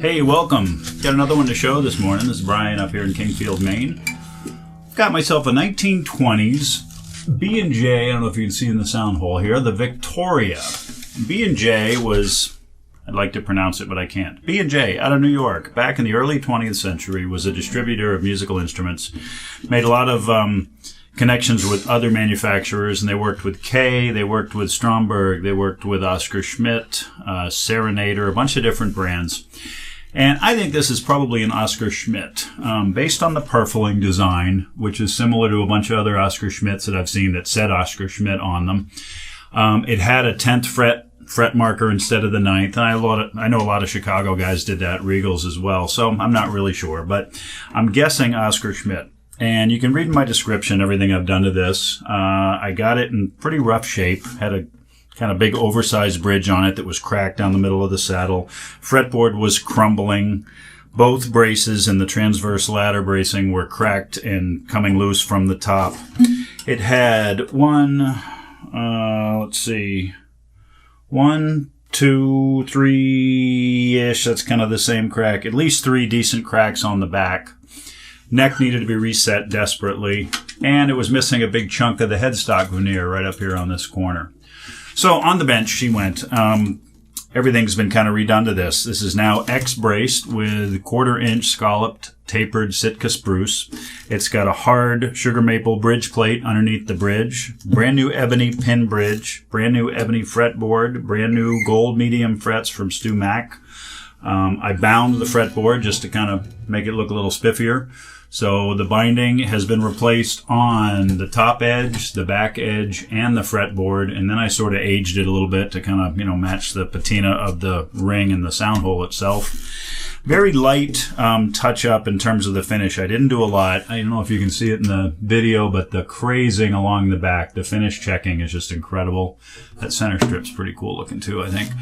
Hey, welcome. Got another one to show this morning. This is Brian up here in Kingfield, Maine. Got myself a 1920s B&J, I don't know if you can see in the sound hole here, the Victoria. B&J was, I'd like to pronounce it, but I can't. B&J out of New York, back in the early 20th century, was a distributor of musical instruments. Made a lot of connections with other manufacturers, and they worked with Kay, they worked with Stromberg, they worked with Oscar Schmidt, Serenader, a bunch of different brands. And I think this is probably an Oscar Schmidt, based on the purfling design, which is similar to a bunch of other Oscar Schmidts that I've seen that said Oscar Schmidt on them. It had a 10th fret marker instead of the 9th, and I know a lot of Chicago guys did that, Regals as well, so I'm not really sure, but I'm guessing Oscar Schmidt. And you can read in my description everything I've done to this. I got it in pretty rough shape, had a kind of big oversized bridge on it that was cracked down the middle of the saddle. Fretboard was crumbling. Both braces and the transverse ladder bracing were cracked and coming loose from the top. It had one, two, three-ish, that's kind of the same crack. At least 3 decent cracks on the back. Neck needed to be reset desperately. And it was missing a big chunk of the headstock veneer right up here on this corner. So on the bench she went. Everything's been kind of redone to this. This is now X-braced with 1/4-inch scalloped tapered Sitka spruce. It's got a hard sugar maple bridge plate underneath the bridge. Brand new ebony pin bridge. Brand new ebony fretboard. Brand new gold medium frets from Stu Mack. I bound the fretboard just to kind of make it look a little spiffier. So the binding has been replaced on the top edge, the back edge, and the fretboard. And then I sort of aged it a little bit to kind of, match the patina of the ring and the sound hole itself. Very light touch up in terms of the finish. I didn't do a lot. I don't know if you can see it in the video, but the crazing along the back, the finish checking is just incredible. That center strip's pretty cool looking too, I think.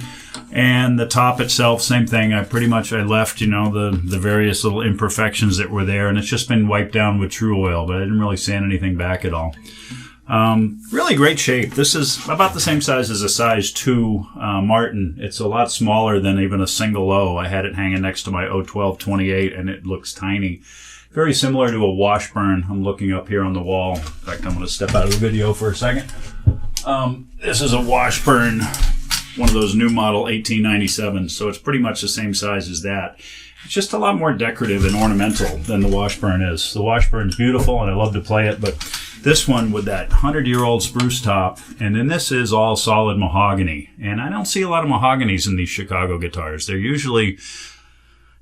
And the top itself, same thing. I left, the various little imperfections that were there, and it's just been wiped down with True Oil, but I didn't really sand anything back at all. Really great shape. This is about the same size as a size 2 Martin. It's a lot smaller than even a single O. I had it hanging next to my 01228, and it looks tiny. Very similar to a Washburn. I'm looking up here on the wall. In fact, I'm going to step out of the video for a second. This is a Washburn, one of those new model 1897, so it's pretty much the same size as that. It's just a lot more decorative and ornamental than the Washburn is. The Washburn's beautiful, and I love to play it, but this one with that 100-year-old spruce top, and then this is all solid mahogany. And I don't see a lot of mahoganies in these Chicago guitars. They're usually,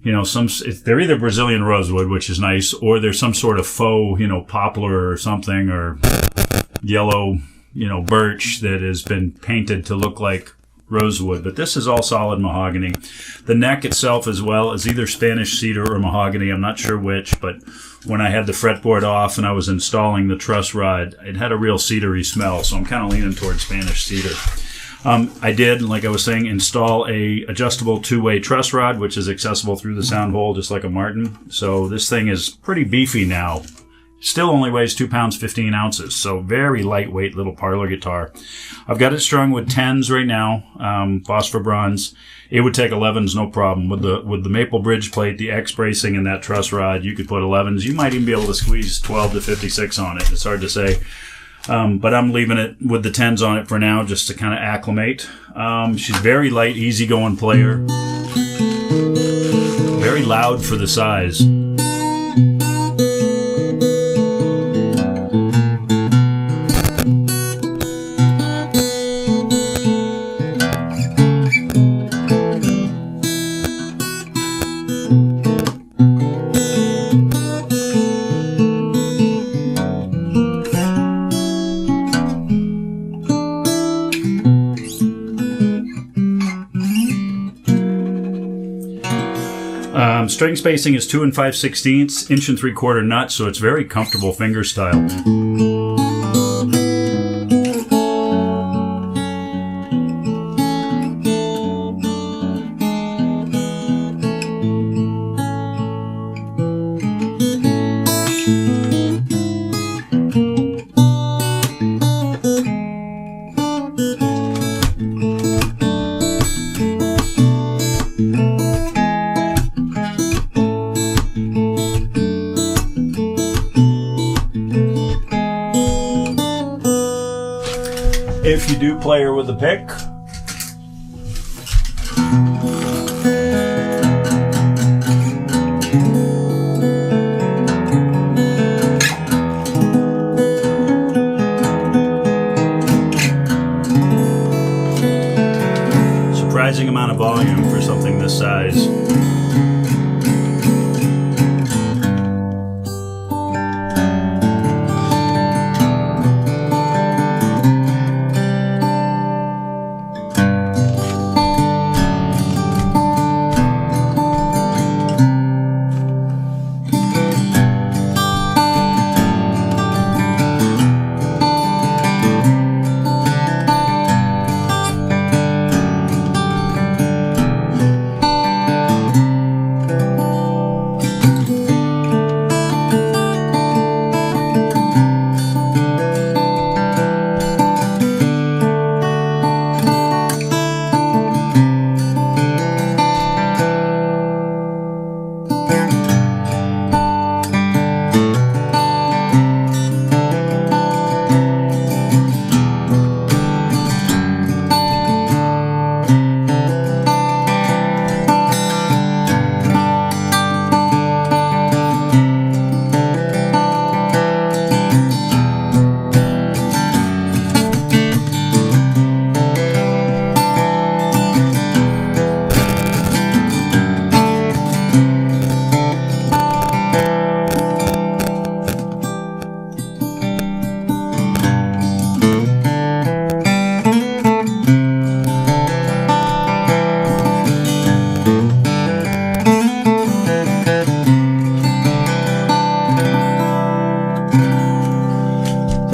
they're either Brazilian rosewood, which is nice, or there's some sort of faux, poplar or something, or yellow, birch that has been painted to look like rosewood, but this is all solid mahogany. The neck itself as well is either Spanish cedar or mahogany. I'm not sure which, but when I had the fretboard off and I was installing the truss rod, it had a real cedary smell, so I'm kind of leaning towards Spanish cedar. I did, like I was saying, install a adjustable 2-way truss rod, which is accessible through the sound hole, just like a Martin. So this thing is pretty beefy now. Still only weighs 2 pounds 15 ounces, so very lightweight little parlor guitar. I've got it strung with 10s right now, phosphor bronze. It would take 11s, no problem. With the maple bridge plate, the X bracing, and that truss rod, you could put 11s. You might even be able to squeeze 12 to 56 on it. It's hard to say. But I'm leaving it with the 10s on it for now, just to kind of acclimate. She's very light, easygoing player. Very loud for the size. String spacing is 2 5/16, inch and 3/4 nut, so it's very comfortable finger style. If you do play her with the pick, surprising amount of volume for something this size.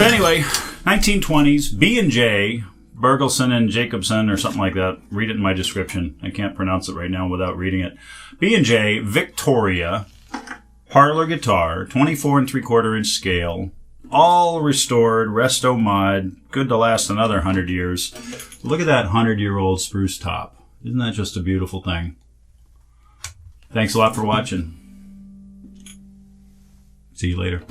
Anyway, 1920s, B&J, Bergelson and Jacobson or something like that. Read it in my description. I can't pronounce it right now without reading it. B&J Victoria, parlor guitar, 24 3/4 inch scale, all restored, Resto-Mod, good to last another 100 years. Look at that 100-year-old spruce top. Isn't that just a beautiful thing? Thanks a lot for watching. See you later.